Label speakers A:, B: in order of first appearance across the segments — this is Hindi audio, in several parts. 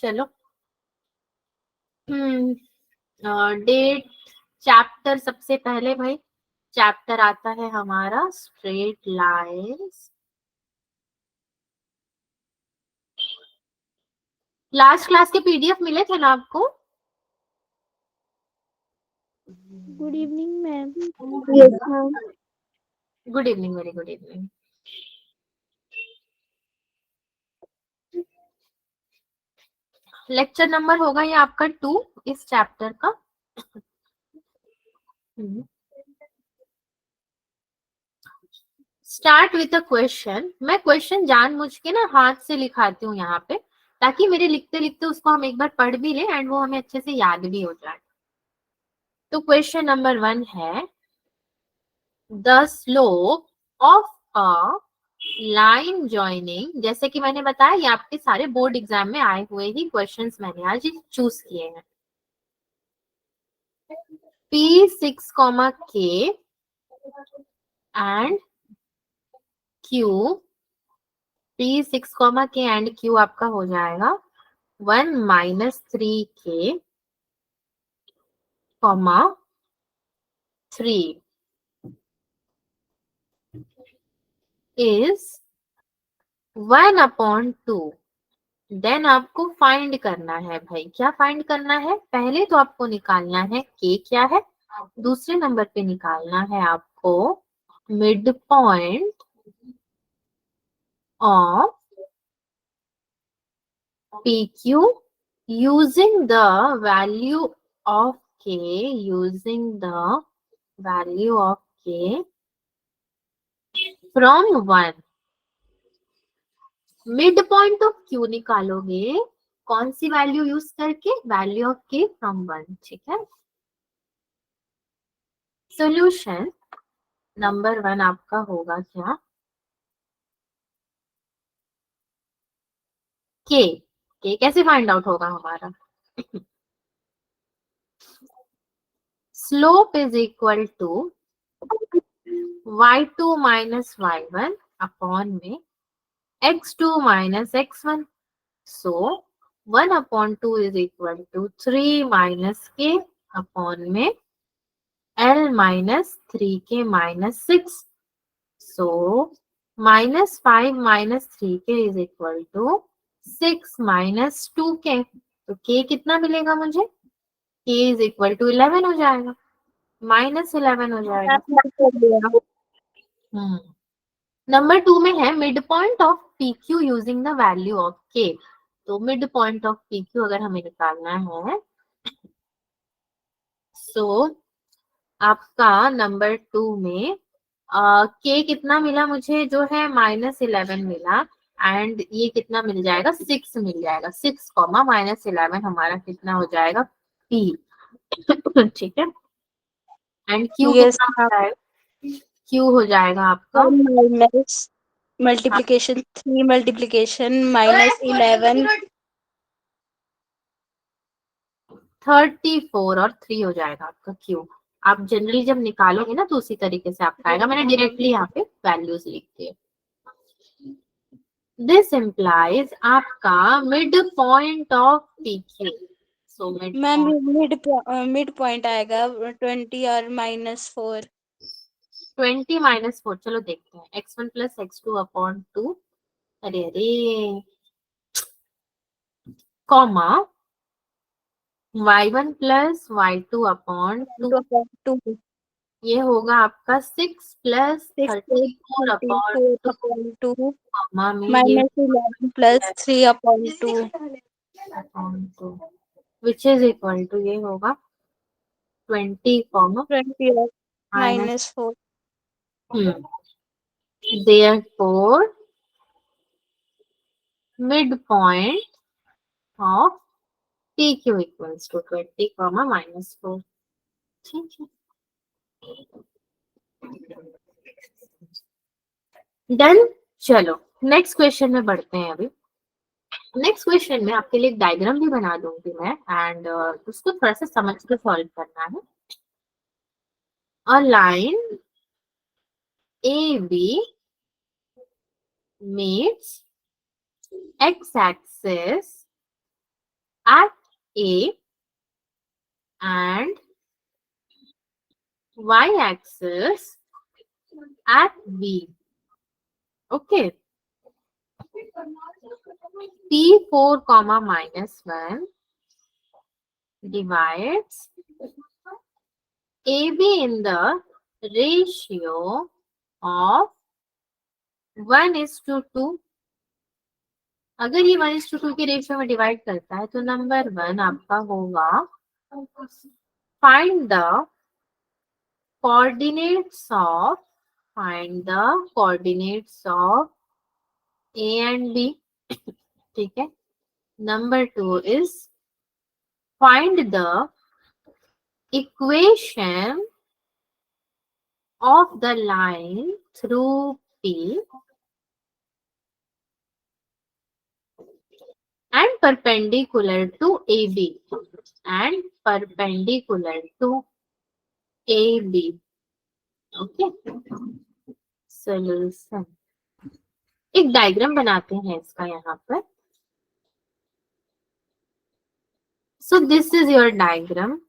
A: चलो डेट चैप्टर सबसे पहले भाई चैप्टर आता है हमारा स्ट्रेट लाइंस। लास्ट क्लास के पीडीएफ मिले थे ना आपको?
B: Good evening ma'am.
C: Yes ma'am.
A: Good evening, very good evening. Lecture number होगा ये आपका 2 इस चैप्टर का। Start with a question. मैं क्वेश्चन जानबूझ के ना हाथ से लिखाती हूँ यहाँ पे, ताकि मेरे लिखते लिखते उसको हम एक बार पढ़ भी लें एंड वो हमें अच्छे से याद भी हो जाए। तो क्वेश्चन नंबर 1 है, the slope of a line joining. जैसे कि मैंने बताया ये आपके सारे बोर्ड एग्जाम में आए हुए ही क्वेश्चंस मैंने आज चूज किए हैं। P6, K and Q, P6, K and Q आपका हो जाएगा 1 - 3K, 3 is 1/2। देन आपको फाइंड करना है भाई। क्या फाइंड करना है? पहले तो आपको निकालना है K क्या है, दूसरे नंबर पे निकालना है आपको mid point of PQ using the value of K, using the value of K from 1। Mid point of Q निकालोगे कौन सी वैल्यू यूज करके? Value of K from 1। ठीक है। सॉल्यूशन नंबर 1 आपका होगा क्या? K कैसे फाइंड आउट होगा हमारा? Slope is equal to y2 - y1 upon में x2 - x1। So 1/2 is equal to 3 - K upon में L - 3K - 6। So -5 - 3K is equal to 6 - 2K। तो K कितना मिलेगा मुझे? K is equal to 11 हो जाएगा, -11 हो जाएगा। नंबर 2 में है mid point of PQ using the value of K। तो मिड पॉइंट ऑफ PQ अगर हमें निकालना है सो आपका नंबर 2 में K कितना मिला मुझे? जो है -11 मिला एंड ये कितना मिल जाएगा? 6 मिल जाएगा। 6, -11 हमारा कितना हो जाएगा? P। ठीक है। एंड Q
C: यस
A: कितना हो जाएगा? Q हो जाएगा आपका
C: माइनस मल्टीप्लिकेशन 3 मल्टीप्लिकेशन -11
A: 34 और 3 हो जाएगा आपका Q। आप जनरली जब निकालोगे ना तो उसी तरीके से आपका आएगा। मैंने डायरेक्टली यहाँ पे वैल्यूज लिख दिए। दिस इम्प्लाइज आपका mid point of PQ। So
C: ma'am mid point आएगा 20 और -4।
A: 20 - 4। चलो देखते हैं। x1 + x2/2 अरे कॉमा y1 + y2/2 ये होगा आपका 6 + 34/2
C: 2
A: कॉमा में ये
C: -11 + 3/2
A: विच इज इक्वल टू ये होगा 20 कॉमा
C: 20 और
A: -4।
C: -4।
A: Therefore midpoint of PQ equals to 20 -4। ठीक है, डन। चलो नेक्स्ट क्वेश्चन में बढ़ते हैं। अभी नेक्स्ट क्वेश्चन में आपके लिए एक डायग्राम भी बना दूंगी मैं एंड उसको थोड़ा सा समझ के सॉल्व करना है। A line AB meets x axis at A and y-axis at B. Okay. P4 comma minus 1 divides AB in the ratio of 1:2. अगर ये 1:2 के रेशियो में डिवाइड करता है तो नंबर 1 आपका होगा find the coordinates of A and B. ठीक है. Number 2 is find the equation of the line through P and perpendicular to AB and perpendicular to AB. Okay. Solution. एक डायग्राम बनाते हैं इसका यहाँ पर. So this is your diagram.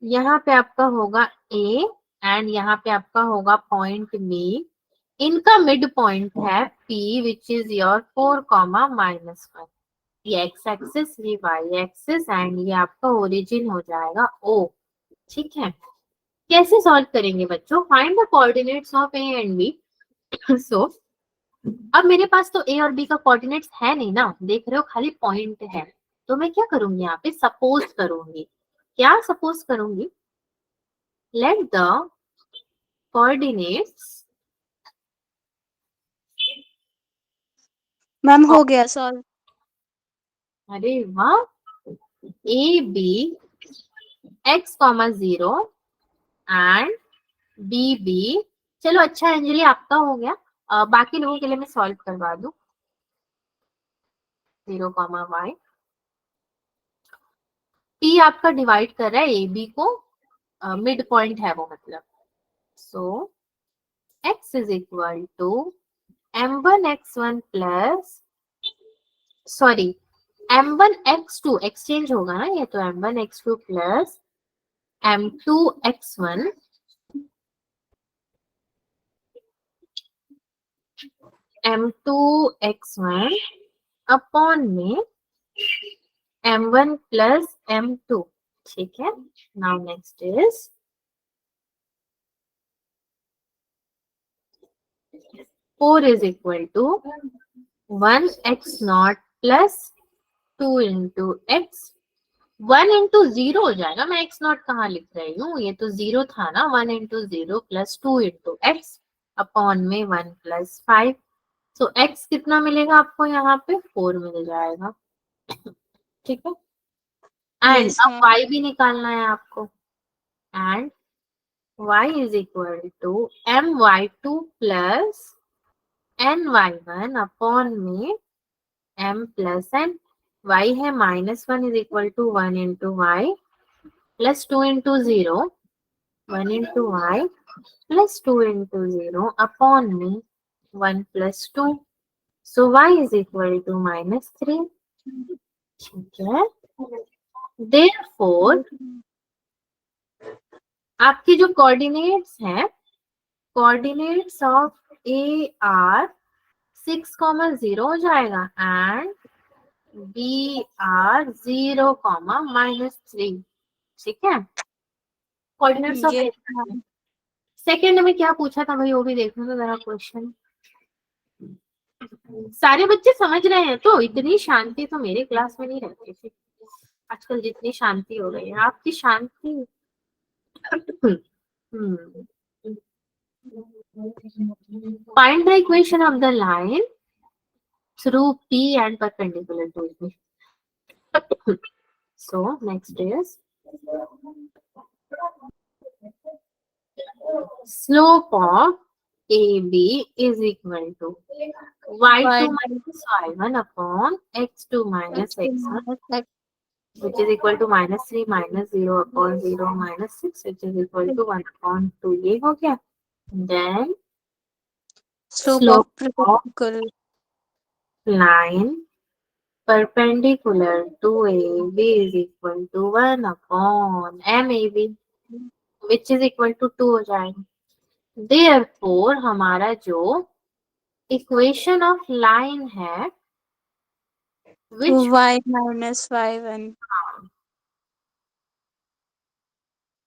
A: यहाँ पे आपका होगा A एंड यहाँ पे आपका होगा पॉइंट B. इनका मिड पॉइंट है P which is your 4 comma minus 1. ये एक्स एक्सिस, ये वाई एक्सिस एंड ये आपका ओरिजिन हो जाएगा O. ठीक है. कैसे सॉल्व करेंगे बच्चों? Find the coordinates of A and B. सो अब मेरे पास तो A और B का कोऑर्डिनेट्स है नहीं ना, देख रहे हो खाली पॉइंट है. तो मैं क्या करूंगी यहाँ पे? सपोज करूंगी. क्या सपोज करूंगी? Let the coordinates.
C: मैम हो गया सॉल्व.
A: अरे वाह. A B X comma 0 and B B. चलो अच्छा अंजलि आपका हो गया. बाकी लोगों के लिए मैं सॉल्व करवा दूं. 0 कॉमा वाई. पी आपका डिवाइड कर रहा है ए बी को, मिड पॉइंट है वो मतलब. So x is equal to m1x1 plus sorry m1x2 exchange होगा ना ये, तो m1x2 plus m2x1 m2x1 upon में m1 प्लस m2. ठीक है. Now next is 4 is equal to 1x0 plus 2 into x. 1 into 0 हो जाएगा. मैं x0 कहाँ लिख रही हूँ? ये तो 0 था ना. 1 into 0 plus 2 into x upon में 1 plus 5. तो x कितना मिलेगा आपको? यहाँ पे 4 मिल जाएगा. ठीक है. एंड अब y भी निकालना है आपको. And y is equal to my2 plus ny1 upon में m प्लस n. y है -1 is equal to 1 into Y plus 2 into 0. 1 into Y plus 2 into 0 upon में 1 plus 2. So y is equal to -3. ठीक है. देयरफॉर आपके जो कोऑर्डिनेट्स हैं, कोऑर्डिनेट्स ऑफ ए आर 6,0 हो जाएगा एंड बी आर 0,-3. ठीक है. Coordinates of A. सेकंड में क्या पूछा था भाई वो भी देखो तो जरा क्वेश्चन. सारे बच्चे समझ रहे हैं? तो इतनी शांति तो मेरे क्लास में नहीं रहती थी. आजकल जितनी शांति हो गई है आपकी शांति. Find the equation of the line through P and perpendicular to it. So next is slope of AB is equal to y2 minus y1 upon x2 minus x1, which is equal to -3 minus 0 upon 0 minus 6, which is equal to 1 upon 2. ये हो गया. Then Slope
C: of
A: of
C: perpendicular
A: line perpendicular to AB is equal to 1 upon MAB, which is equal to 2 हो जाएगा. Therefore हमारा जो इक्वेशन ऑफ लाइन है
C: to
A: which
C: y minus y1.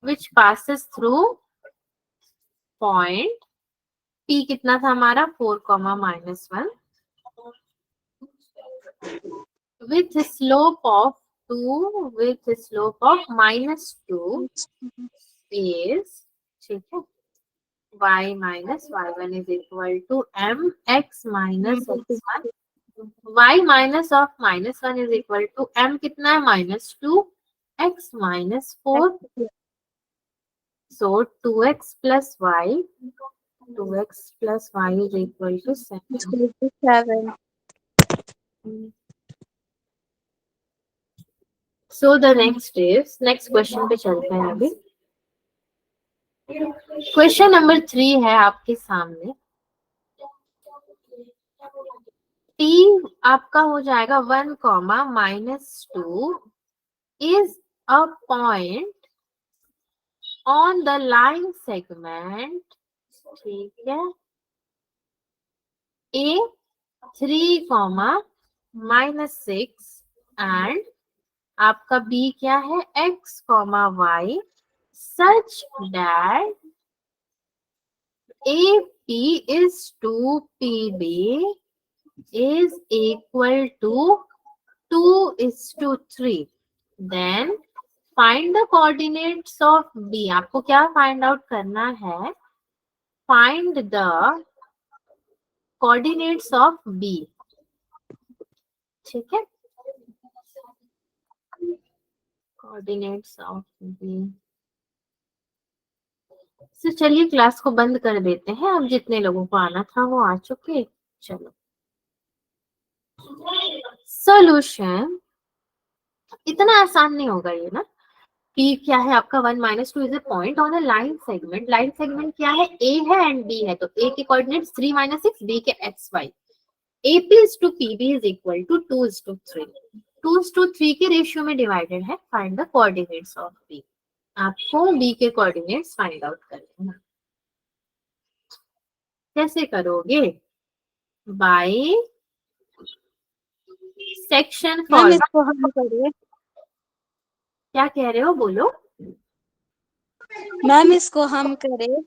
A: which passes through point P कितना था हमारा 4, -1 with slope of 2 with slope of -2 is ठीक है y minus y1 is equal to mx minus x1. y minus of -1 is equal to m कितना है -2 x -4. So 2x plus y is equal to 7.
C: 7.
A: So the next question पे चलते हैं अभी. क्वेश्चन नंबर 3 है आपके सामने. t आपका हो जाएगा 1, -2 is a point on the line segment, ठीक है, A3, -6 and आपका B क्या है x, y such that AP is to PB is equal to 2:3. Then find the coordinates of B. आपको क्या find out करना है? Find the coordinates of B. ठीक है? Coordinates of B. तो चलिए क्लास को बंद कर देते हैं. अब जितने लोगों को आना था वो आ चुके. चलो सॉल्यूशन इतना आसान नहीं होगा ये ना. P क्या है आपका 1 -2 is a point on a line segment. Line segment क्या है A है एंड B है. तो A के कोऑर्डिनेट्स 3 -6, B के x y. AP is to PB is equal to 2:3. 2:3 के रेशियो में डिवाइडेड है. Find the coordinates of B. आपको B के कोऑर्डिनेट्स फाइंड आउट करने हैं. कैसे करोगे? By section
C: ma'am
A: formula.
C: इसको हम करें.
A: क्या कह रहे हो बोलो.
C: मैम इसको हम करें.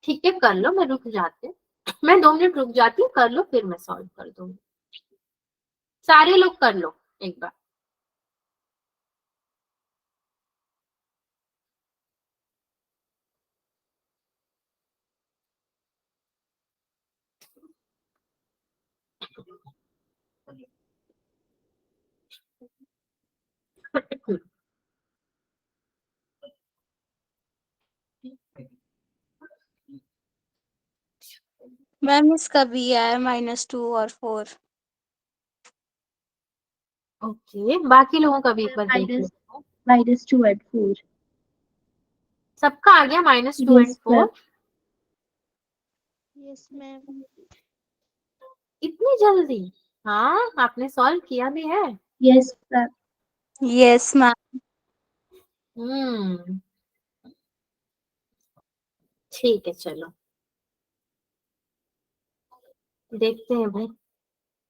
A: ठीक है कर लो. मैं रुक जाती. मैं 2 मिनट रुक जाती हूँ. कर लो फिर मैं सॉल्व कर दूंगी. सारे लोग कर लो एक बार.
C: मैम इसका भी है -2 और 4.
A: ओके बाकी लोगों का भी एक बार देख लो.
B: -2 and 4.
A: सबका आ गया -2
B: Yes,
A: and 4.
B: Yes, ma'am.
A: इतनी जल्दी. हाँ आपने सॉल्व किया भी है.
B: Yes, ma'am.
C: Yes ma'am.
A: ठीक है चलो देखते हैं भाई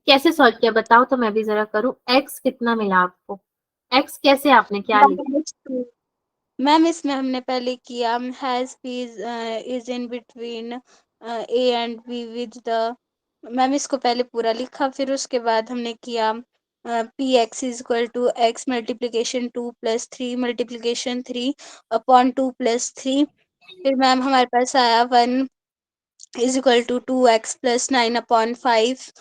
A: कैसे सॉल्व किया. बताओ तो मैं भी जरा करूं. x कितना मिला आपको? x कैसे आपने क्या लिखा?
C: मैम इसमें हमने पहले किया has B is in between A and B with the. Ma'am इसको पहले पूरा लिखा. फिर उसके बाद हमने किया P X is equal to X multiplication 2 + 3 multiplication 3 upon 2 + 3. फिर मैम हमारे पास आया 1 is equal to 2x + 9 upon 5.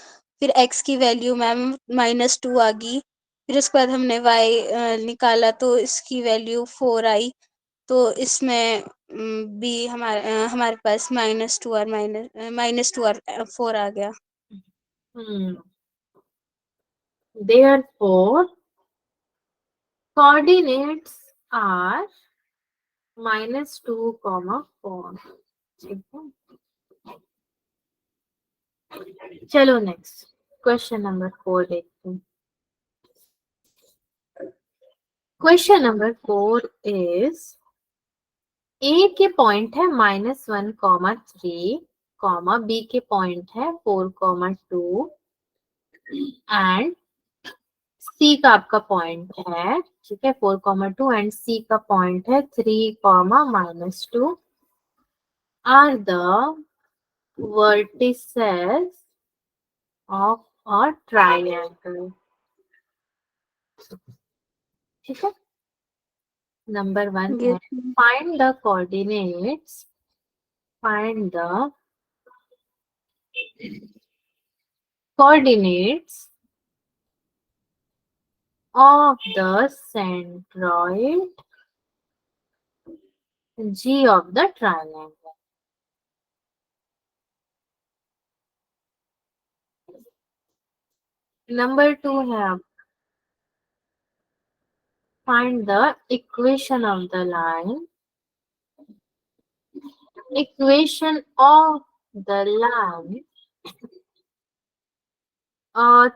C: फिर x की वैल्यू मैम -2 आ गई. फिर उसके बाद हमने y निकाला तो इसकी वैल्यू 4 आई. तो इसमें b हमारे पास -2 और -2 और 4 आ गया.
A: Therefore coordinates are -2, 4. ठीक है चलो नेक्स्ट क्वेश्चन नंबर 4 देखते हैं। क्वेश्चन नंबर 4 इज ए के पॉइंट है -1, 3, बी के पॉइंट है 4, 2 एंड सी का आपका पॉइंट है, ठीक है, 4, 2 एंड सी का पॉइंट है 3, -2 are the vertices of a triangle, ठीक है। नंबर 1 है
C: Yes, ma'am.
A: find the coordinates of the centroid G of the triangle. Number 2 है अब find the equation of the line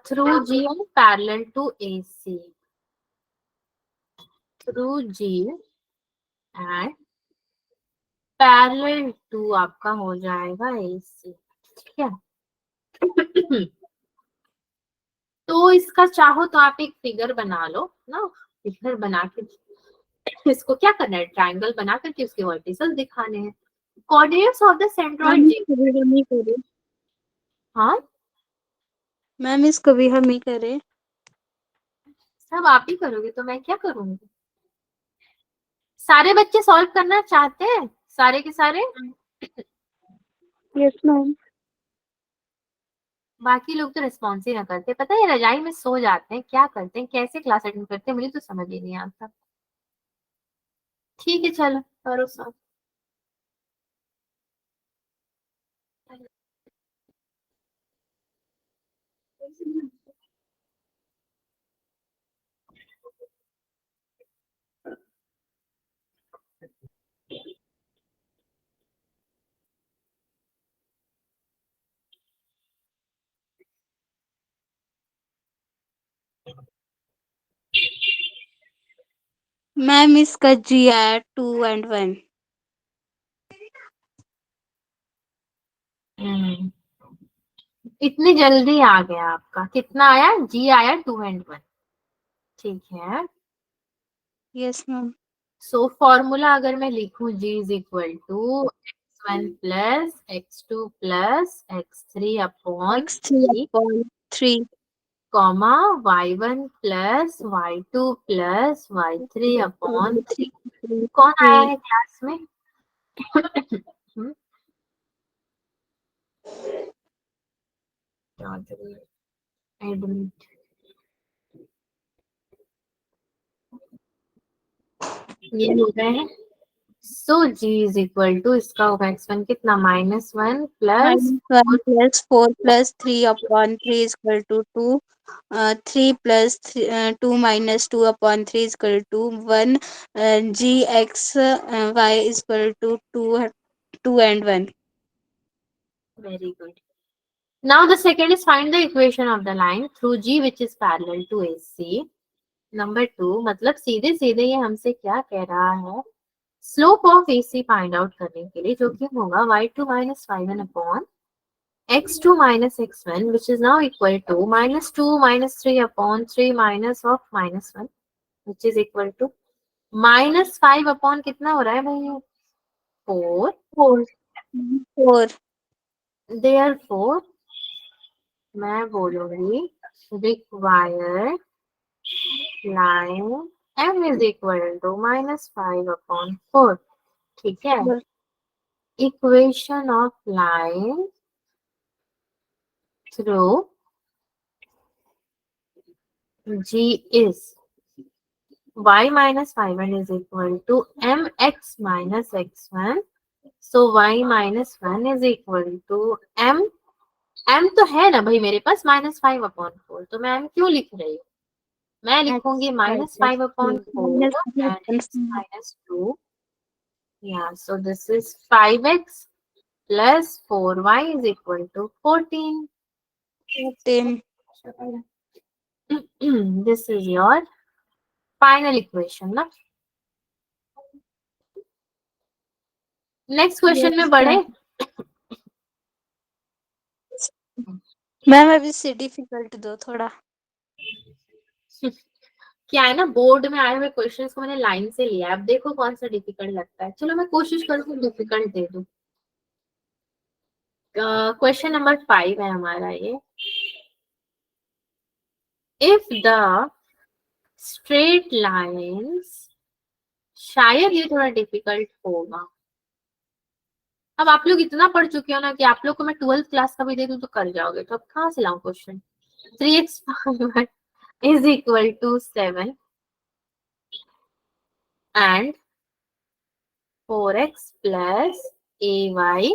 A: through G and parallel to AC, through G and parallel to आपका हो जाएगा AC, ठीक है। तो इसका चाहो तो आप एक फिगर बना लो ना, फिगर बना के इसको क्या करना है, ट्रायंगल बना करके उसके वर्टिसेस दिखाने हैं। Coordinates of the centroid
C: ma'am
A: ji,
C: इसको भी हम ही करें।
A: हाँ
C: मैम इसको भी हम ही करें।
A: सब आप ही करोगे तो मैं क्या करूंगी। सारे बच्चे सॉल्व करना चाहते हैं, सारे के सारे,
C: यस मैम।
A: बाकी लोग तो रिस्पॉन्स ही ना करते, पता है रजाई में सो जाते हैं, क्या करते हैं, कैसे क्लास अटेंड करते हैं, मुझे तो समझ ही नहीं आता। ठीक है चलो करो सॉल्व।
C: मैम इसका जी आया 2 and 1।
A: इतनी जल्दी आ गया आपका, कितना आया, जी आया 2 and 1, ठीक है।
C: Yes ma'am.
A: सो फॉर्मूला अगर मैं लिखूं G is equal to x1 plus x2 plus x3 upon
C: x3 upon 3
A: comma y1 plus y2 plus y3 upon 3। कौन आया है क्लास में? एडमिट, ये हो गए हैं। सो जी इज इक्वल टू इसका होगा x1 कितना, -1 plus
C: -1 plus 4 plus 3 upon 3 is equal to 2। 3 plus 2 minus 2 upon 3 is equal to 1। gx y is equal to 2 and 1।
A: very good. Now the second is find the equation of the line through G which is parallel to AC. Number 2 मतलब सीधे सीधे ये हमसे क्या कह रहा है, slope of AC find out करने के लिए, जो कि होगा y2 minus y1 upon x2 minus x1 which is now equal to -2 -3 upon 3 minus of -1 which is equal to -5 upon कितना हो रहा है भाई, 4।
C: 4।
A: Therefore मैं बोलूंगी required line m is equal to -5 upon 4, ठीक है। Equation of line through G is y minus y1 is equal to mx minus x1, so y minus 1 is equal to m तो है ना भाई मेरे पास -5 अपॉन 4, तो मैं m क्यों लिख रही हूँ, मैं लिखूंगी -5 upon 4 and x -2, yeah, so this is 5x plus 4y is equal to 14.
C: 10.
A: This is your final equation ना. नेक्स्ट क्वेश्चन
B: Yes,
A: में बढ़े.
C: मैम अभी से डिफिकल्ट दो थोड़ा.
A: क्या है ना, बोर्ड में आए हुए क्वेश्चंस को मैंने लाइन से लिया. अब देखो कौन सा डिफिकल्ट लगता है. चलो मैं कोशिश करूँ डिफिकल्ट दे दूं. क्वेश्चन नंबर 5 है हमारा ये. इफ द स्ट्रेट लाइन्स, शायद ये थोड़ा डिफिकल्ट होगा. अब आप लोग इतना पढ़ चुके हो ना कि आप लोग को मैं 12th क्लास का भी दे दूं तो कर जाओगे. तो अब कहाँ से लाऊं question. 3x is equal to 7 and 4x plus ay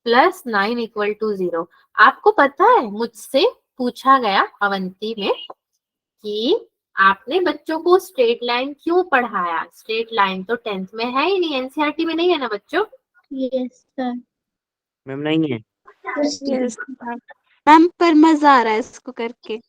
A: plus 9 equal to 0. आपको पता है मुझसे पूछा गया अवंती में कि आपने बच्चों को स्ट्रेट लाइन क्यों पढ़ाया. स्ट्रेट लाइन तो 10th में है ही नहीं, एनसीईआरटी में नहीं है ना बच्चों.
B: yes, sir.
D: मैम नहीं है.
C: यस मैम पर मजा आ रहा है इसको करके.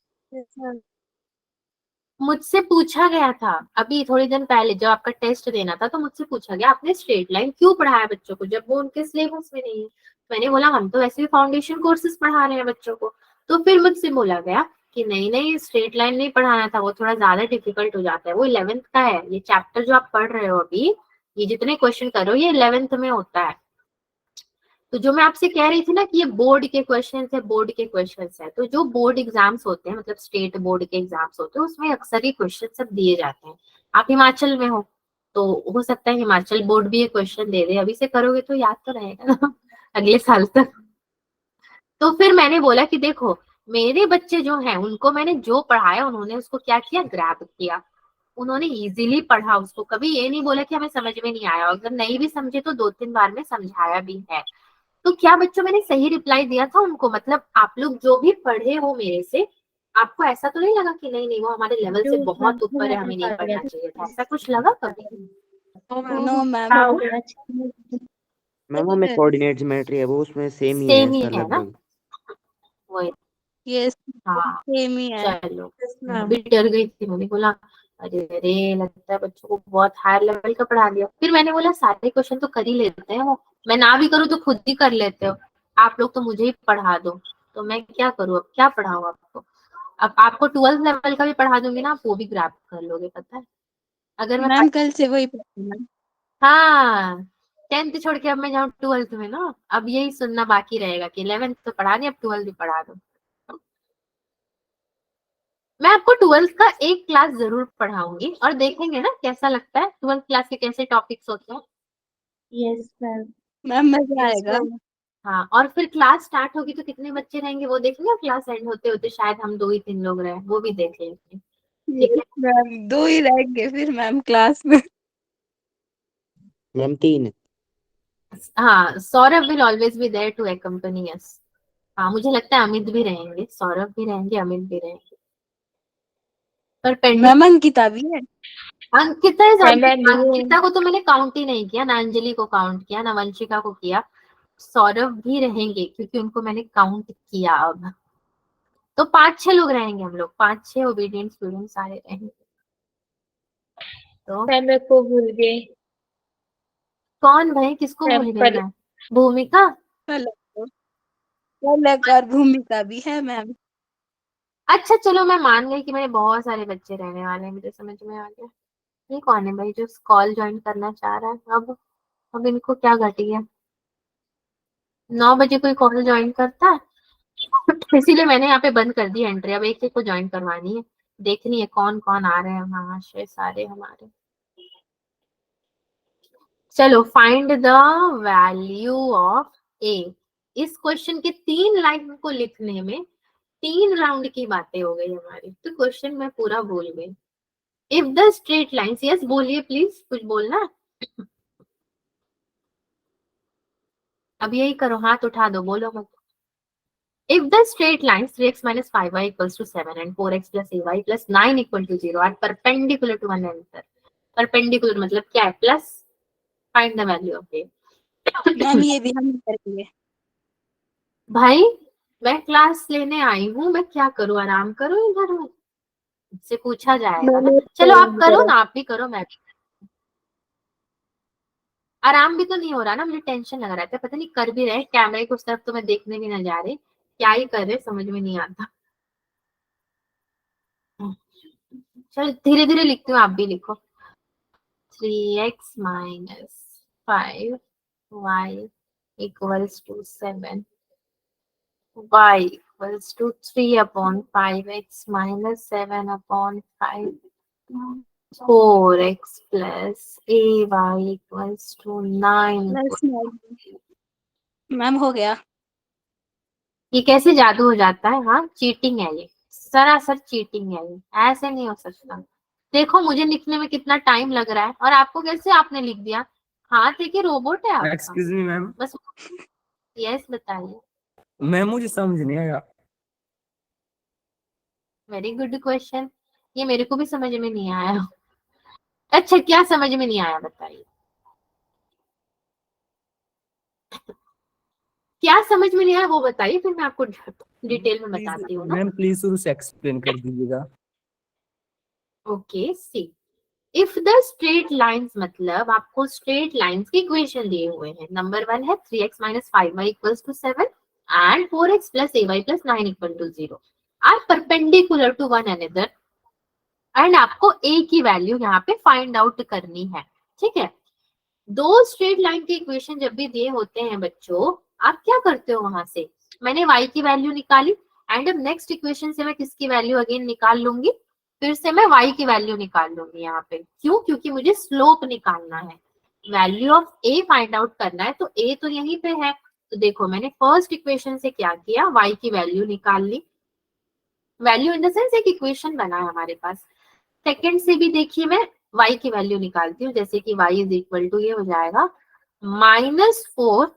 A: मुझसे पूछा गया था अभी थोड़ी दिन पहले जब आपका टेस्ट देना था, तो मुझसे पूछा गया आपने स्ट्रेट लाइन क्यों पढ़ाया बच्चों को जब वो उनके सिलेबस में नहीं है. मैंने बोला हम तो वैसे भी फाउंडेशन कोर्सेज पढ़ा रहे हैं बच्चों को. तो फिर मुझसे बोला गया कि नहीं नहीं स्ट्रेट लाइन नहीं पढ़ाना था, वो थोड़ा ज्यादा डिफिकल्ट हो जाता है, वो 11th का है. ये चैप्टर जो आप पढ़ रहे हो अभी, ये जितने क्वेश्चन कर रहे हो ये 11th में होता है. तो जो मैं आपसे कह रही थी ना कि ये बोर्ड के क्वेश्चन है, बोर्ड के क्वेश्चन है. तो जो बोर्ड एग्जाम्स होते हैं, मतलब स्टेट बोर्ड के एग्जाम्स होते हैं, उसमें अक्सर ही क्वेश्चन सब दिए जाते हैं. आप हिमाचल में हो तो हो सकता है हिमाचल बोर्ड भी ये क्वेश्चन दे दे. अभी से करोगे तो याद तो रहेगा ना अगले साल तक. तो फिर मैंने बोला कि देखो मेरे बच्चे जो हैं उनको मैंने जो पढ़ाया उन्होंने उसको क्या किया, ग्रैब किया. उन्होंने इजीली पढ़ा उसको. कभी ये नहीं बोला कि हमें समझ में नहीं आया. अगर नहीं भी समझे तो 2-3 बार में समझाया भी है. तो क्या बच्चों मैंने सही रिप्लाई दिया था उनको. मतलब आप लोग जो भी पढ़े हो मेरे से, आपको ऐसा तो नहीं लगा कि नहीं नहीं वो हमारे लेवल से बहुत ऊपर है, हमें नहीं पढ़ना चाहिए था, ऐसा कुछ लगा कभी.
C: No ma'am.
B: हाँ,
D: मैम हमें कोऑर्डिनेट ज्योमेट्री है वो उसमें सेम ही है
A: सेम ही
D: ऐसा
A: है ना.
D: लगभग.
A: वही.
C: यस
A: हाँ
C: सेम ही है.
A: चलो. भी डर गई थी. मैंने बोला अरे अरे लगता है बच्चों को बहुत हायर लेवल का पढ़ा दिया. फिर मैंने बोला सारे क्वेश्चन तो कर ही लेते हैं वो, मैं ना भी करूँ तो खुद ही कर लेते हो. आप लोग तो मुझे ही पढ़ा दो, तो मैं क्या करूँ, अब क्या पढ़ाऊँ आपको. अब आपको 12th लेवल का भी पढ़ा दूंगी ना, आप वो भी ग्रैब कर लोगे पता है. अगर मैं
C: मैम कल से वही पढ़ना.
A: हाँ 10th छोड़ के अब मैं जाऊँ 12th में ना, अब यही सुनना बाकी रहेगा कि 11th तो पढ़ा दिया, अब 12th भी पढ़ा दो. मैं आपको 12th का एक क्लास जरूर पढ़ाऊंगी और देखेंगे ना कैसा लगता है 12th क्लास के कैसे टॉपिक्स होते हैं.
B: yes, sir.
C: मैम मजा आएगा.
A: हाँ और फिर क्लास स्टार्ट होगी तो कितने बच्चे रहेंगे वो देखेंगे. क्लास एंड होते होते शायद हम 2 ही 3 लोग रहे, वो भी देख लेंगे. ठीक है.
C: मैम 2 ही रहेंगे फिर मैम क्लास में.
D: मैम 3.
A: हाँ Saurabh will always be there to accompany us. हाँ मुझे लगता है अमित भी रहेंगे, सौरभ भी रहेंगे, अमित भी रहेंगे. पर पेंडिंग
C: मैम अंकिता भी है.
A: अंकिता अंकिता को तो मैंने काउंट ही नहीं किया ना, अंजलि को काउंट किया ना, वंशिका को किया. सौरभ भी रहेंगे क्योंकि उनको मैंने काउंट किया. अब तो 5-6 लोग रहेंगे, हम लोग 5-6 ओबीडिएंट स्टूडेंट सारे रहेंगे. तो
E: मेरे को भूल गए.
A: कौन भाई, किसको भूल गए मैं. भूमिका.
C: पलक और भूमिका भी है मैम.
A: अच्छा चलो मैं मान गई कि मेरे बहुत सारे बच्चे रहने वाले हैं, मुझे समझ में आ गया. ये कौन है भाई जो कॉल ज्वाइन करना चाह रहा है. अब इनको क्या घटी है. 9 बजे कोई कॉल ज्वाइन करता है इसीलिए मैंने यहाँ पे बंद कर दी एंट्री. अब एक एक को ज्वाइन करवानी है, देखनी है कौन कौन आ रहे हैं. महाशय सारे हमारे. चलो फाइंड द वैल्यू ऑफ ए. इस क्वेश्चन के 3 लाइन को लिखने में 3 राउंड की बातें हो गई हमारी. तो क्वेश्चन मैं पूरा भूल गई. If the straight line, yes बोलिए प्लीज, कुछ बोलना. अब यही करो, हाथ उठा दो, बोलो मत. If the straight lines 3x minus 5y equals to 7 and 4x plus ay plus 9 equal to 0 are perpendicular to one another. Perpendicular मतलब क्या है, plus. Find the value of a.
C: Ma'am ये भी हम करेंगे।
A: भाई मैं क्लास लेने आई हूँ, मैं क्या करूँ, आराम करूँ इधर में? से पूछा जाएगा ना। चलो आप करो ना, आप भी करो, मैं भी। आराम भी तो नहीं हो रहा ना, मुझे टेंशन लग रहा था, पता नहीं कर भी रहे कैमरे की उस तरफ तो मैं देखने भी ना जा रही, क्या ही कर रहे समझ में नहीं आता। चलो धीरे धीरे लिखती हूँ, आप भी लिखो। 3x minus 5y equals to 7. Y equals to 3 upon 5x minus 7 upon 5. 4x plus ay equals to 9.
C: Ma'am हो गया।
A: ये कैसे जादू हो जाता है? हाँ चीटिंग है ये, सरासर चीटिंग है ये, ऐसे नहीं हो सकता। देखो मुझे लिखने में कितना टाइम लग रहा है और आपको कैसे आपने लिख दिया? हाथ है कि रोबोट है आपका?
E: एक्सक्यूज मी मैम,
A: बस यस बताइए।
E: मैम मुझे समझ नहीं आया।
A: वेरी गुड क्वेश्चन, ये मेरे को भी समझ में नहीं आया। अच्छा क्या समझ में नहीं आया बताइए, क्या समझ में नहीं आया वो बताइए, फिर मैं आपको डिटेल में
E: प्लीज
A: बताती हूँ ना।
E: मैम, प्लीज शुरू से एक्सप्लेन कर दीजिएगा।
A: Okay see, if the straight lines, मतलब आपको स्ट्रेट लाइंस की इक्वेशन दिए हुए हैं। नंबर 1 है 3x minus 5y equals to 7 and 4x plus ay plus 9 equal to 0 are perpendicular to one another and आपको a की वैल्यू यहाँ पे फाइंड आउट करनी है। ठीक है, दो स्ट्रेट लाइन के इक्वेशन जब भी दिए होते हैं बच्चों, आप क्या करते हो? वहां से मैंने y की वैल्यू निकाली एंड अब नेक्स्ट इक्वेशन से मैं किसकी वैल्यू अगेन निकाल लूंगी, फिर से मैं y की वैल्यू निकाल लूंगी यहाँ पे। क्यों? क्योंकि मुझे स्लोप निकालना है, value of a find out करना है, तो a तो यहीं पे है। तो देखो मैंने फर्स्ट इक्वेशन से क्या किया, y की वैल्यू निकाल ली, वैल्यू इन द सेंस एक इक्वेशन बना है हमारे पास। सेकंड से भी देखिए मैं y की वैल्यू निकालती हूँ, जैसे कि y इज इक्वल टू, ये हो जाएगा -4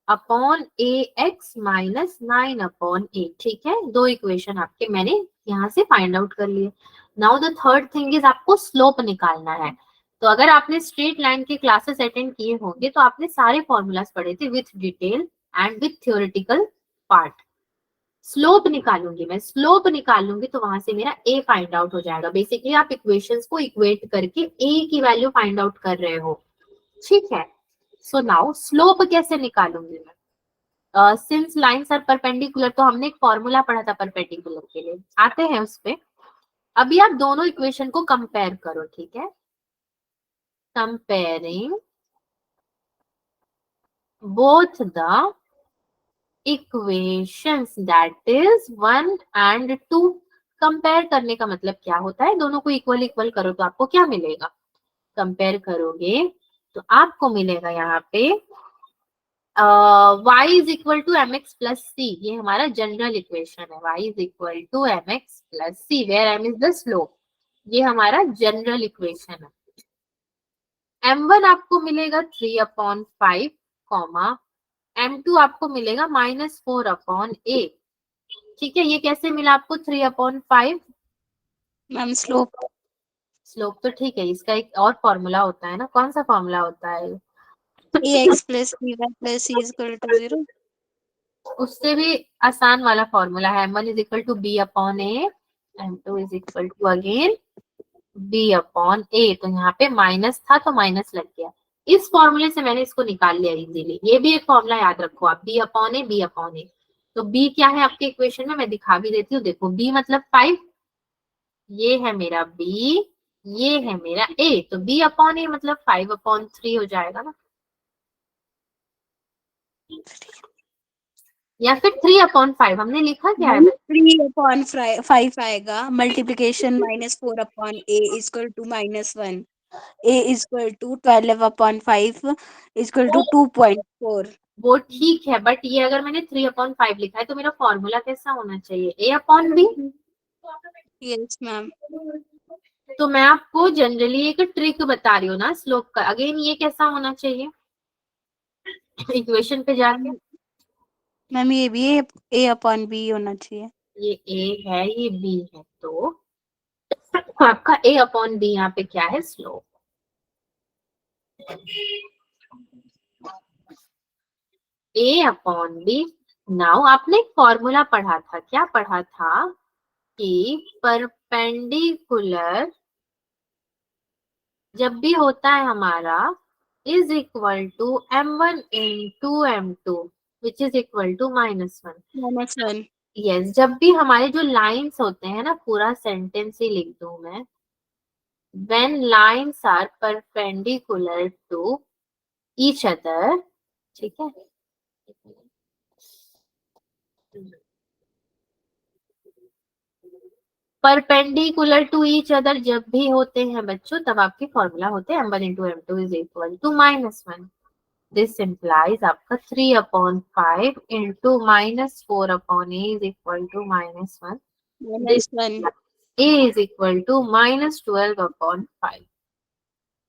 A: अपॉन ए एक्स माइनस 9 अपॉन ए। ठीक है, दो इक्वेशन आपके मैंने यहाँ से फाइंड आउट कर लिए। Now the third thing is आपको स्लोप निकालना है। तो अगर आपने स्ट्रेट लाइन के क्लासेस अटेंड किए होंगे तो आपने सारे फॉर्मूलाज पढ़े थे with detail and with theoretical part. Slope निकालूंगी मैं, स्लोप निकालूंगी तो वहां से मेरा ए फाइंड आउट हो जाएगा। बेसिकली आप इक्वेशंस को इक्वेट करके ए की वैल्यू फाइंड आउट कर रहे हो। ठीक है, सो नाउ स्लोप कैसे निकालूंगी मैं? सिंस लाइंस आर परपेंडिकुलर, तो हमने एक फॉर्मूला पढ़ा था परपेंडिकुलर के लिए, आते हैं उस पे। अभी आप दोनों इक्वेशन को कंपेयर करो। ठीक है, comparing both the equations that is 1 and 2। Compare करने का मतलब क्या होता है? दोनों को इक्वल इक्वल करो तो आपको क्या मिलेगा? कंपेयर करोगे तो आपको मिलेगा यहाँ पे y is equal to M X plus C, ये हमारा जनरल इक्वेशन है। y is equal to M X plus C where m is the slope, ये हमारा जनरल इक्वेशन है। m1 आपको मिलेगा 3 अपॉन 5 कॉमा m2 आपको मिलेगा -4 अपॉन a। ठीक है, ये कैसे मिला आपको 3 अपॉन 5?
C: Ma'am slope.
A: स्लोप तो ठीक है, इसका एक और फॉर्मूला होता है ना, कौन सा फॉर्मूला होता है?
C: ax plus by plus c is equal to 0।
A: उससे भी आसान वाला फॉर्मूला है, m1 is equal to B upon A, m2 is equal to again B upon A. तो यहाँ पे माइनस था तो माइनस लग गया, इस फॉर्मूले से मैंने इसको निकाल लिया इजीली। ये भी एक फॉर्मूला याद रखो आप, B upon A, B upon A. तो बी क्या है आपके इक्वेशन में, मैं दिखा भी देती हूँ। देखो बी मतलब 5, ये है मेरा बी, ये है मेरा ए, तो बी अपॉन ए मतलब 5 अपॉन 3 हो जाएगा ना, या फिर 3 अपॉन 5 हमने लिखा क्या है?
C: 3 अपॉन 5 आएगा, multiplication -4 upon a is equal to -1, a is equal to 12 upon 5 is equal to 2.4।
A: वो ठीक है, बट ये अगर मैंने 3 अपॉन 5 लिखा है तो मेरा फॉर्मूला कैसा होना चाहिए? ए अपॉन बी।
C: Yes ma'am.
A: तो मैं आपको जनरली एक ट्रिक बता रही हूँ ना स्लोप का। अगेन ये कैसा होना चाहिए इक्वेशन पे जाके?
C: मैम ये भी a अपॉन b होना चाहिए।
A: ये ए है, ये बी है, तो आपका ए अपॉन बी यहाँ पे क्या है? Slope. A upon B। Now आपने एक फॉर्मूला पढ़ा था, क्या पढ़ा था कि परपेंडिकुलर जब भी होता है हमारा is equal to m1 into m2 which is equal to -1।
C: -1।
A: Yes, जब भी हमारे जो लाइंस होते हैं ना, पूरा सेंटेंस ही लिख दूं मैं, when lines are perpendicular to each other, ठीक है, परपेंडिकुलर टू ईच अदर जब भी होते हैं बच्चों, तब आपके फॉर्मूला होते हैं m1 into m2 is equal to -1। This implies आपका 3/5 into -4 upon a is equal to -1। This
C: -1।
A: a is equal to -12/5।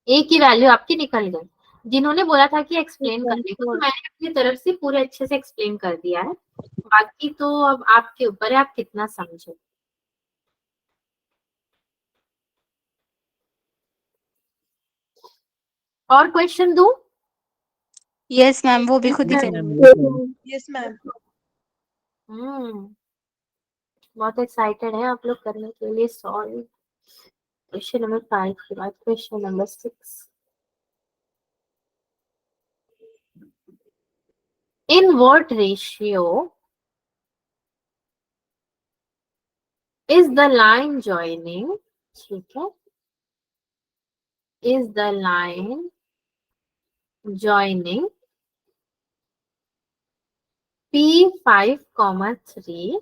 A: a की वैल्यू आपकी निकल गई। जिन्होंने बोला था कि एक्सप्लेन करने को, तो मैंने अपनी तरफ से पूरे अच्छे से एक्सप्लेन कर दिया है। बाकी तो अब आपके ऊपर है, आप कितना समझे। और क्वेश्चन दूं?
C: यस मैम, वो भी खुद ही
E: Yes,
C: करेंगे।
E: ma'am. Yes, ma'am.
B: Yes, ma'am.
A: बहुत एक्साइटेड है आप लोग करने के लिए सॉल्व। क्वेश्चन नंबर 5 के बाद question number 6। In what ratio is the line joining, ठीक है, is the line joining P5,3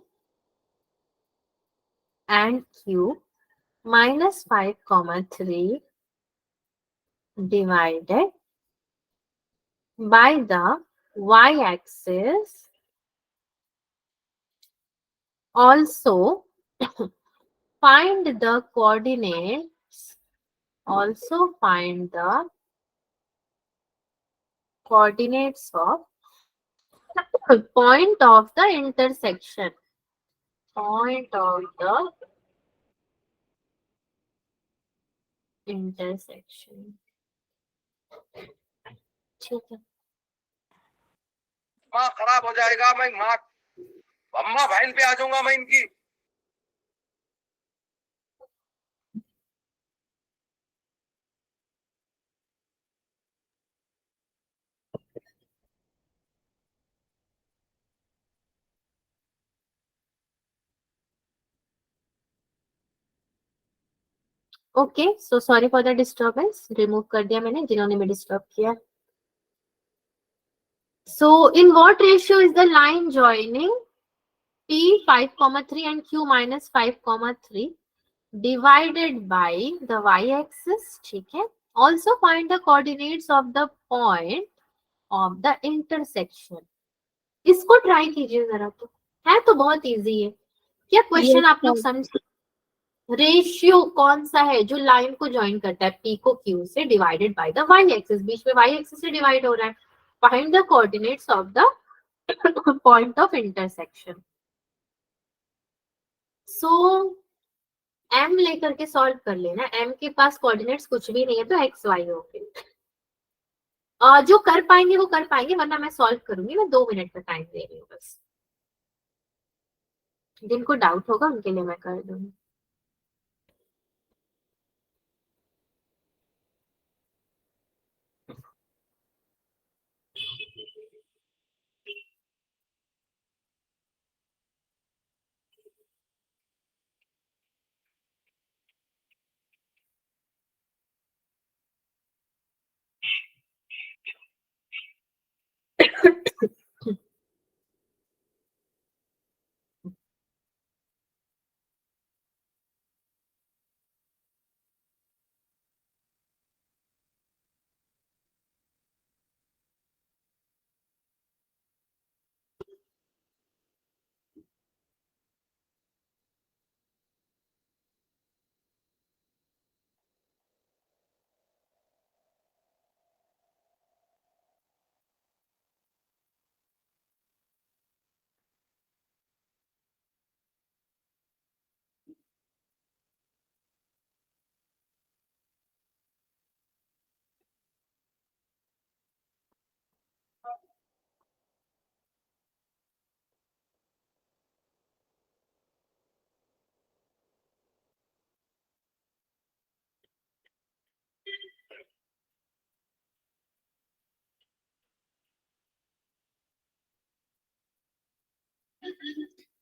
A: and Q -5,3 divided by the y-axis. Also find the coordinates. Also find the coordinates of point of the intersection. Point of the intersection. ठीक है,
F: माँ खराब हो जाएगा, मैं माँ अम्मा बहन पे आ जाऊंगा मैं इनकी।
A: Okay, so sorry for the disturbance, remove कर दिया मैंने जिन्होंने भी डिस्टर्ब किया। So in what ratio is the line joining P5,3 and Q -5,3 divided by the y-axis, ठीक है। Also find the coordinates of the point of the intersection. इसको ट्राई कीजिए जरा, तो है तो बहुत इजी है। क्या क्वेश्चन आप लोग समझ? रेशियो कौन सा है जो लाइन को ज्वाइन करता है P को Q से, divided by the y axis, बीच में y एक्सिस से डिवाइड हो रहा है। Find the coordinates of the point of intersection. So m लेकर के सॉल्व कर लेना। m के पास कोऑर्डिनेट्स कुछ भी नहीं है, तो x y हो गए। जो कर पाएंगे वो कर पाएंगे, वरना मैं सॉल्व करूंगी। मैं 2 मिनट का टाइम दे रही हूँ बस, जिनको डाउट होगा उनके लिए मैं कर दूंगी।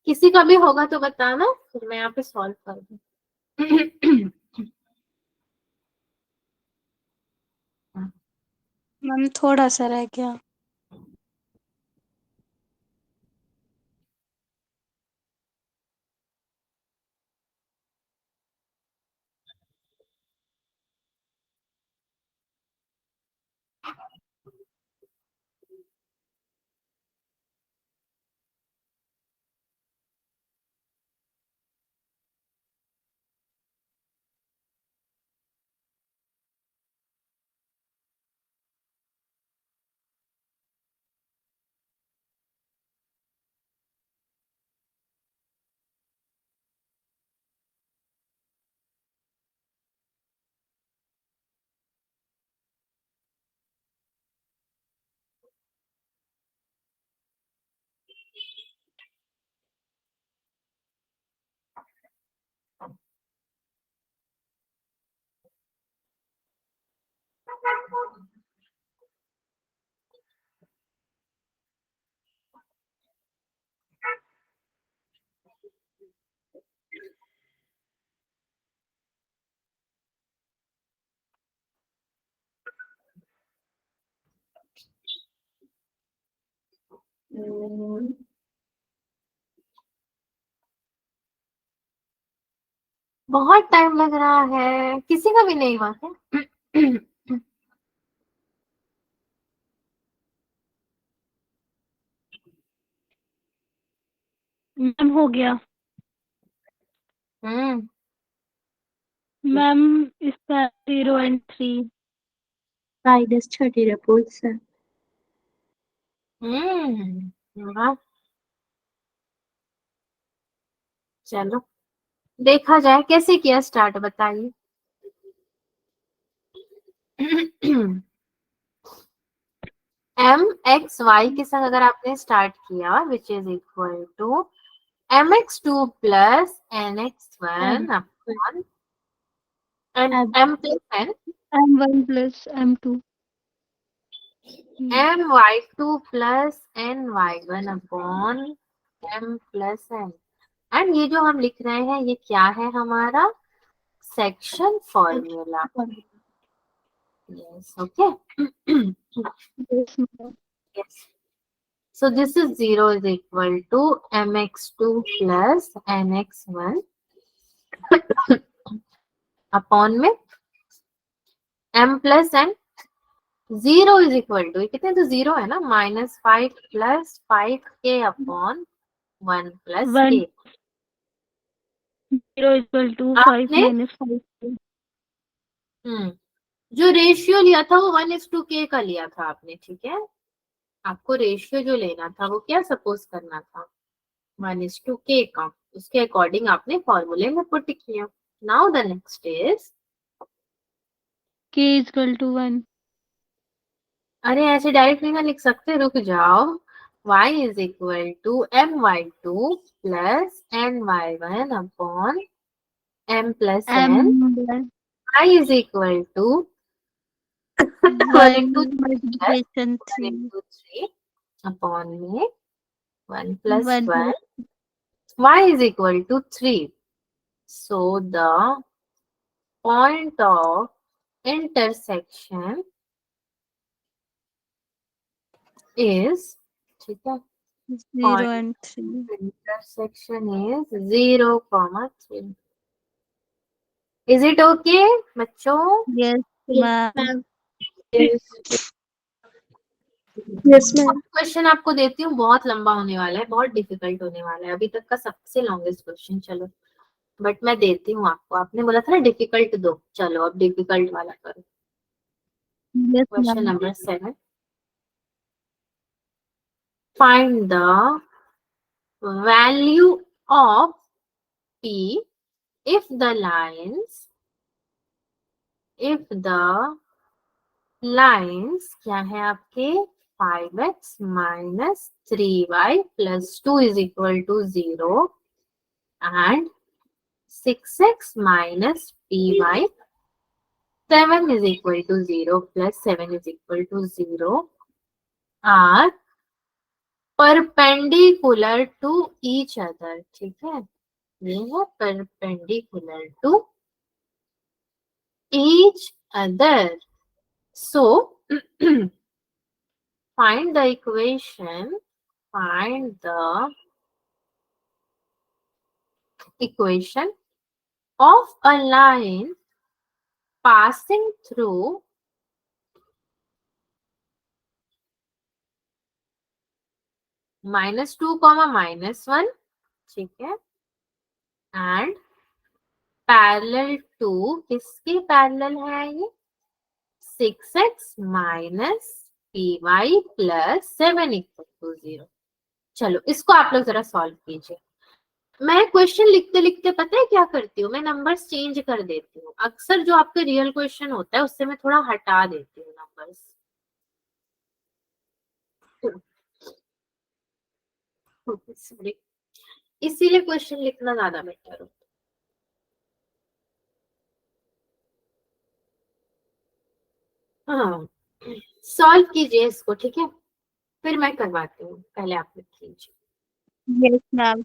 A: किसी का भी होगा तो बताना, फिर मैं यहाँ पे सॉल्व कर दूँ।
C: मैम थोड़ा सा रह गया।
A: बहुत टाइम लग रहा है, किसी का भी नहीं हुआ है।
B: मैम हो गया।
A: हम्म,
B: मैम इसका 0 and 3।
G: -30 repulsa.
A: वाह। चलो देखा जाए कैसे किया स्टार्ट, बताइए। mx y के संग अगर आपने स्टार्ट किया, which is equal to mx2 plus nx1 upon m plus n
B: M1 plus M2।
A: my2 plus ny1 upon m plus n। And ये जो हम लिख रहे हैं ये क्या है, हमारा section formula. Yes, okay.
B: Yes, ma'am।
A: Yes. So this is 0 is equal to mx2 plus nx1 upon में m plus n। 0 is equal to कितने, तो 0 है ना, -5 plus 5k upon 1 plus
B: One
A: k।
B: 0 equal to 5
A: आपने
B: minus 5।
A: जो रेशियो लिया था वो 1:k का लिया था आपने, ठीक है। आपको रेशियो जो लेना था वो क्या सपोज करना था, 1:k का। उसके अकॉर्डिंग आपने फॉर्मूले में पुट किया। Now the next is,
B: K is equal to 1।
A: अरे ऐसे डायरेक्ट नहीं ना लिख सकते, रुक जाओ। y is equal to my2 plus ny1 upon m plus n।
B: M
A: y is equal to 1
B: 1
A: into 3 plus
B: multiplication
A: 1
B: 3।
A: into 3 upon में 1 plus
B: 1
A: 1।
B: plus
A: y is equal to 3. So the point of intersection is, ठीक है,
B: 0
A: point
B: and 3।
A: intersection is 0,3. Is it okay बच्चों?
B: Yes, ma'am।
G: Yes, ma'am.
A: Question आपको देती हूँ, बहुत लंबा होने वाला है, बहुत डिफिकल्ट होने वाला है, अभी तक का सबसे लॉन्गेस्ट क्वेश्चन। चलो बट मैं देती हूँ आपको, आपने बोला था ना डिफिकल्ट दो, चलो अब डिफिकल्ट वाला करो।
B: Yes,
A: question
B: ma'am।
A: Number 7, find the value of p if the lines क्या है आपके, 5x minus 3y plus 2 is equal to 0 and 6x minus py 7 is equal to 0 plus 7 is equal to 0 are perpendicular to each other, ठीक है, ये है perpendicular to each other. So find the equation, find the equation of a line passing through -2, -1, ठीक है, एंड पैरेलल टू, किसके पैरेलल है ये, 6x minus py plus 7 equal to 0. चलो इसको आप लोग जरा सॉल्व कीजिए. मैं क्वेश्चन लिखते लिखते पता है क्या करती हूँ, मैं नंबर्स चेंज कर देती हूँ. अक्सर जो आपके रियल क्वेश्चन होता है उससे मैं थोड़ा हटा देती हूँ नंबर्स. सॉरी, इसीलिए क्वेश्चन लिखना ज्यादा बेटर होता है. हाँ, सॉल्व कीजिए इसको, ठीक है, फिर मैं करवाती हूँ, पहले आप लिख लीजिए.
B: Yes ma'am.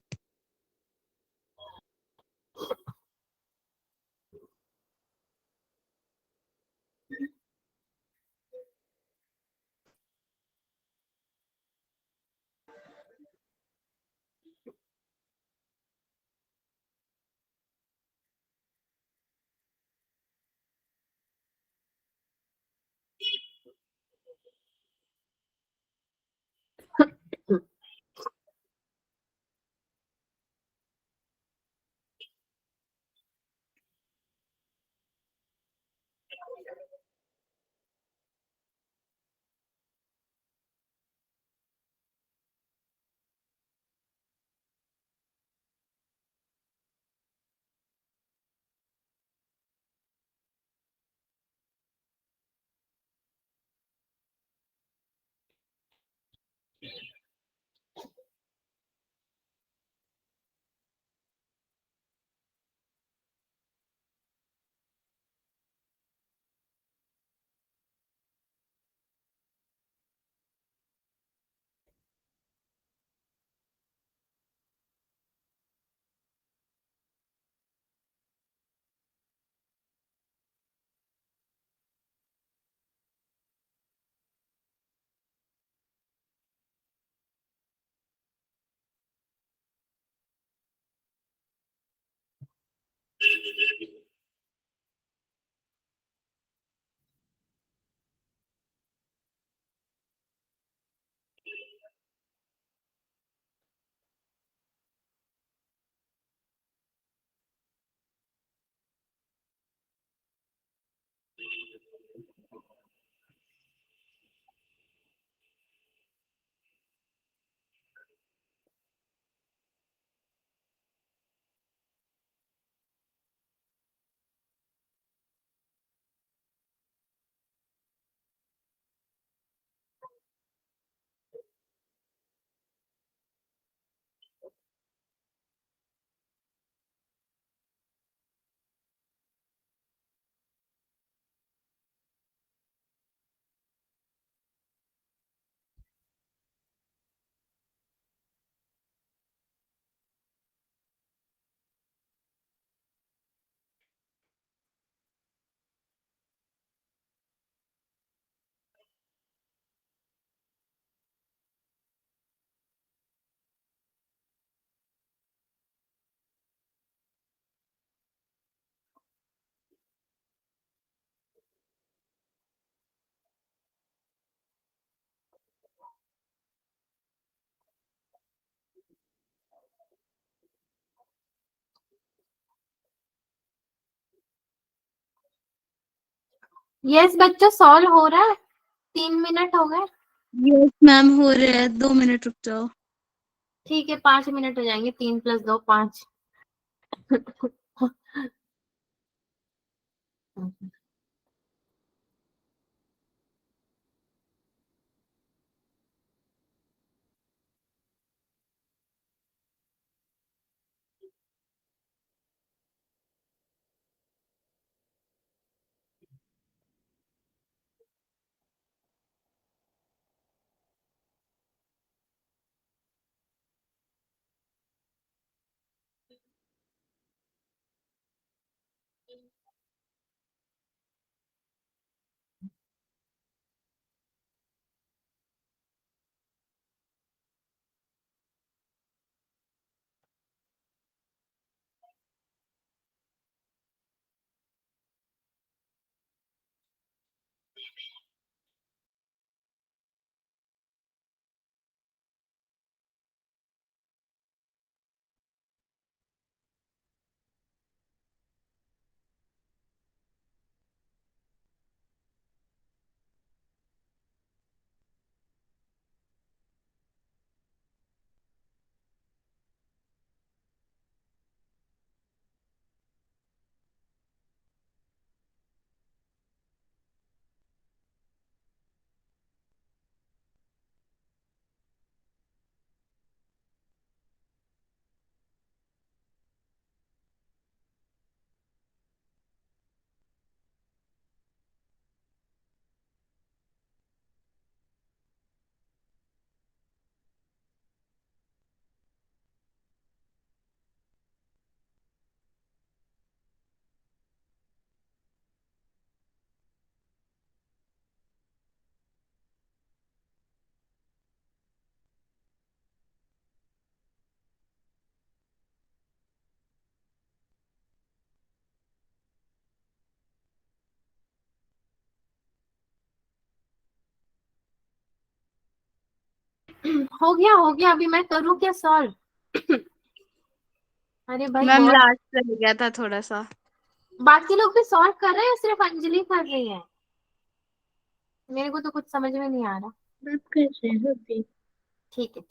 A: यस बच्चों, सॉल्व हो रहा है, 3 मिनट हो गए.
B: यस मैम, हो रहा है. 2 मिनट रुक जाओ.
A: ठीक है, 5 मिनट हो जाएंगे, 3 + 2 5. हो गया, अभी मैं करूँ क्या सॉल्व? अरे भाई
C: मैम
A: बहुत,
C: लास्ट रह गया था थोड़ा सा।
A: बाकी लोग भी सॉल्व कर रहे हैं, सिर्फ अंजलि कर रही है। मेरे को तो कुछ समझ में नहीं आ रहा।
G: मैं कर रही हूँ अभी।
A: ठीक है।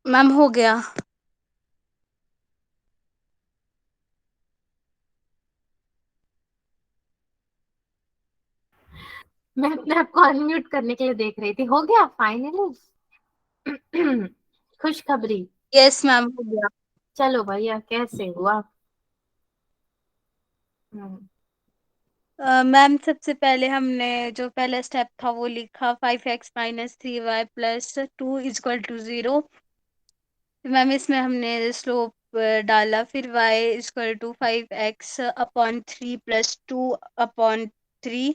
C: मैम हो गया।
A: मैं अपने आप को अनम्यूट करने के लिए देख रही थी। हो गया फाइनली। खुशखबरी।
C: यस मैम हो गया।
A: चलो भैया, कैसे हुआ? हम्म,
C: मैम सबसे पहले हमने जो पहला स्टेप था वो लिखा 5x minus 3y plus 2 is equal to 0। Ma'am इसमें हमने स्लोप डाला, फिर y is equal to 5x upon 3 plus 2 upon 3,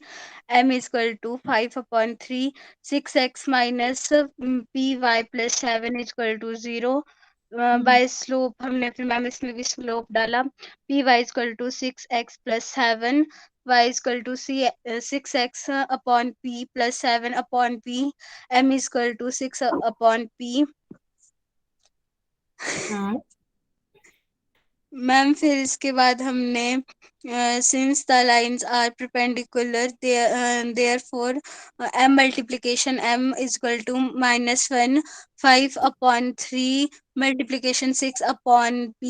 C: m is equal to 5 upon 3, 6x minus P Y plus 7 is equal to 0। By slope हमने फिर मैम इसमें भी स्लोप डाला, P Y is equal to 6x plus 7, y is equal to 6x upon p plus 7 upon p, m is equal to 6 upon p।
A: Hmm,
C: ma'am फिर इसके बाद हमने since the lines are perpendicular therefore m multiplication m is equal to -1, 5 upon 3 multiplication 6 upon p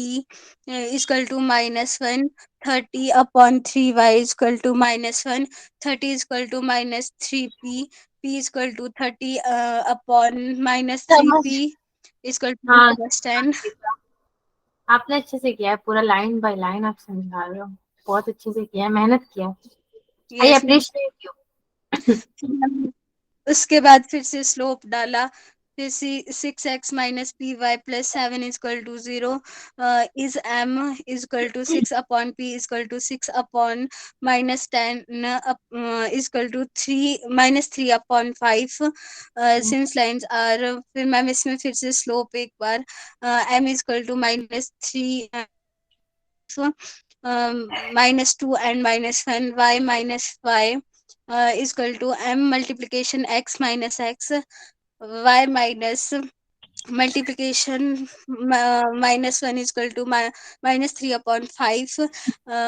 C: is equal to -1, 30 upon 3y is equal to -1, 30 is equal to -3p, p is equal to 30 upon
A: समझ।
C: -3p इज इक्वल टू
A: हाँ,
C: +10।
A: आपने अच्छे से किया है, पूरा लाइन बाय लाइन आप समझा रहे हो। बहुत अच्छे से किया है, मेहनत किया। I
C: yes ma'am.
A: Appreciate you.
C: उसके बाद फिर से स्लोप डाला, फिर 6x minus P Y plus 7 is equal to 0, is m is equal to 6 upon p is equal to 6 upon -10 is equal to 3 upon 5 since lines are. फिर मैम इसमें फिर से स्लोप एक बार, m is equal to -3 -2 and -1, y minus y is equal to m multiplication x minus x, y minus multiplication -1 is equal to -3/5,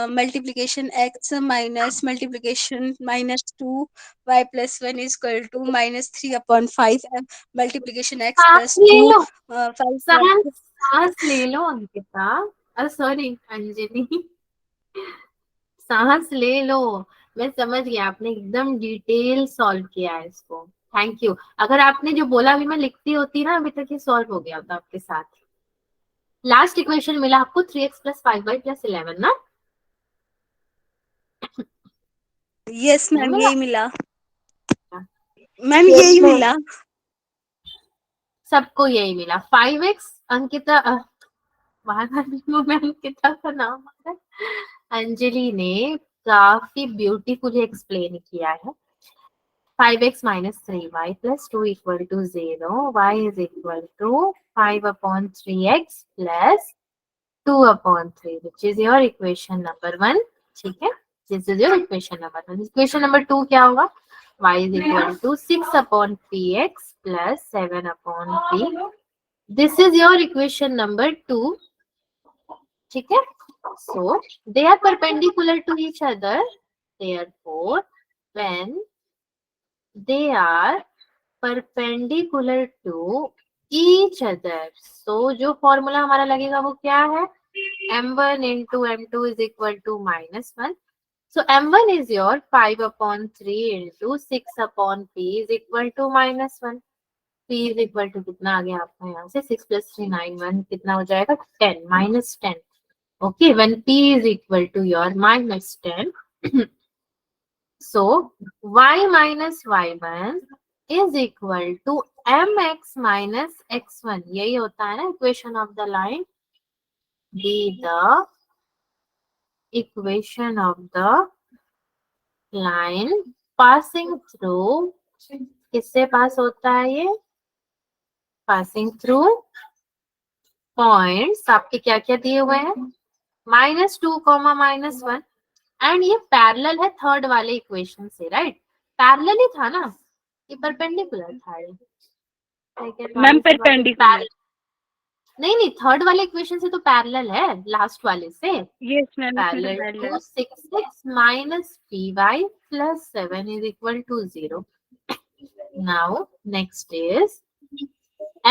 C: multiplication x minus multiplication -2 y plus 1 is equal to -3/5, multiplication x
A: सांस
C: plus
A: ले
C: 2
A: लो,
C: 5
A: सांस ले लो अंकिता, सॉरी अंजलि, सांस ले लो। मैं समझ गया, आपने एकदम डिटेल सॉल्व किया है इसको, थैंक यू। अगर आपने जो बोला अभी मैं लिखती होती ना, अभी तक ये सॉल्व हो गया होता आपके साथ। लास्ट इक्वेशन मिला आपको 3x + 5y + 11 ना?
C: यस
A: नहीं
C: मैम
A: मिला?
C: यही मिला मैम,
G: Yes,
C: यही
G: ma'am.
C: मिला।
A: सबको यही मिला 5x। अंकिता बार मैं अंकिता का नाम आ रहा है। अंजलि ने काफी ब्यूटीफुली एक्सप्लेन किया है। 5x - 3y + 2 = 0, y = 5/3x + 2/3, which is your equation number 1। ठीक है, this is your equation number 1। equation number 2 क्या होगा? y = 6/px + 7/p। This is your equation number 2। ठीक है, so they are perpendicular to each other, therefore when they are perpendicular to each other, so जो फॉर्मूला हमारा लगेगा वो क्या है? m1 × m2 is equal to -1। so m1 is your 5/3 × 6/p is equal to -1। p is equal to कितना आ गया आपका यहाँ से? 6 + 3 9 1 कितना हो जाएगा? 10 -10। okay, when p is equal to your -10 so y minus y1 is equal to mx minus x1। यही होता है ना equation of the line, be the equation of the line passing through, किससे पास होता है ये? passing through points आपके क्या क्या दिए हुए हैं? -2, -1, एंड ये पैरेलल है थर्ड वाले इक्वेशन से, राइट? पैरेलल ही था ना, ये परपेंडिकुलर था ये।
C: Ma'am perpendicular.
A: नहीं, थर्ड वाले इक्वेशन से तो पैरेलल है, लास्ट वाले से।
C: Yes ma'am,
A: parallel to 6x - py + 7 = 0। Now next is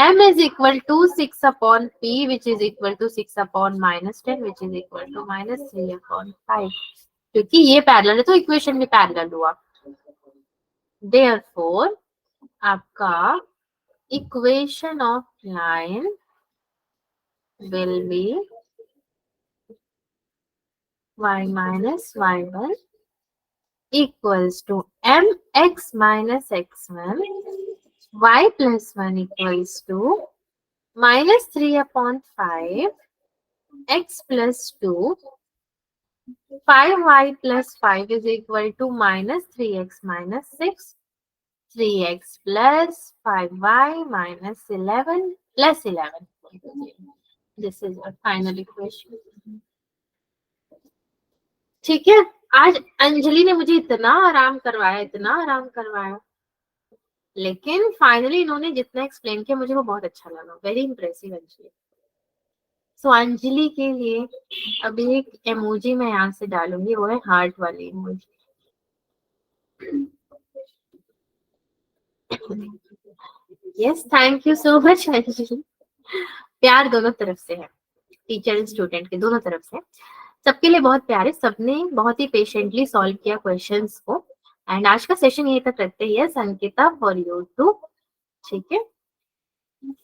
A: m is equal to 6/p, which is equal to 6/-10, which is equal to -3/5। क्योंकि ये पैरेलल है तो इक्वेशन भी पैरेलल हुआ। therefore आपका equation of line will be y minus y1 equals to mx minus x1, y plus 1 equals to -3/5, x plus 2, 5y plus 5 is equal to -3x minus 6, 3x plus 5y minus 11 plus 11. This is our final equation. ठीक है, आज अंजलि ने मुझे इतना आराम करवाया, लेकिन फाइनली इन्होंने जितना एक्सप्लेन किया मुझे वो बहुत अच्छा लगा। Very impressive Anjali. सो अंजलि के लिए अभी एक इमोजी मैं यहाँ से डालूंगी, वो है हार्ट वाली emoji. Yes, thank you so much Anjali. प्यार दोनों तरफ से है, टीचर एंड स्टूडेंट के दोनों तरफ से, सबके लिए बहुत प्यारे। सबने बहुत ही पेशेंटली सॉल्व किया क्वेश्चंस को। एंड आज का सेशन यहीं तक रखते हैं। संकिता फॉर यू टू, ठीक है,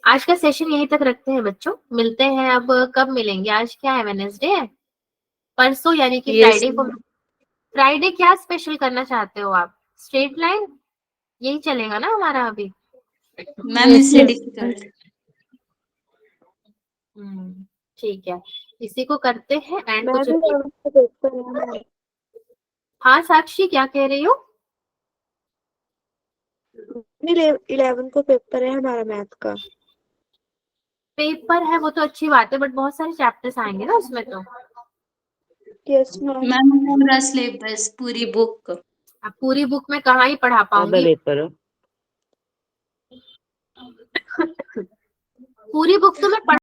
A: आज का सेशन यहीं तक रखते हैं बच्चों। मिलते हैं, अब कब मिलेंगे? आज क्या है? वेडनेसडे है, परसों यानी कि फ्राइडे को। फ्राइडे क्या स्पेशल करना चाहते हो आप? स्ट्रेट लाइन यही चलेगा ना हमारा अभी?
B: मैम इससे डिफिकल्ट।
A: ठीक है, इसी को करते हैं एंड कुछ। हाँ साक्षी, क्या कह रही हो?
G: 11 को पेपर है हमारा मैथ का।
A: पेपर है वो तो अच्छी बात है, बट बहुत सारे चैप्टर्स आएंगे ना उसमें तो।
G: Yes ma'am.
B: मैम पूरा सिलेबस, पूरी बुक।
A: अब पूरी बुक में कहाँ ही पढ़ा
D: कौन सा
A: पाऊंगी।
D: पेपर है?
A: पूरी बुक तो मैं पढ़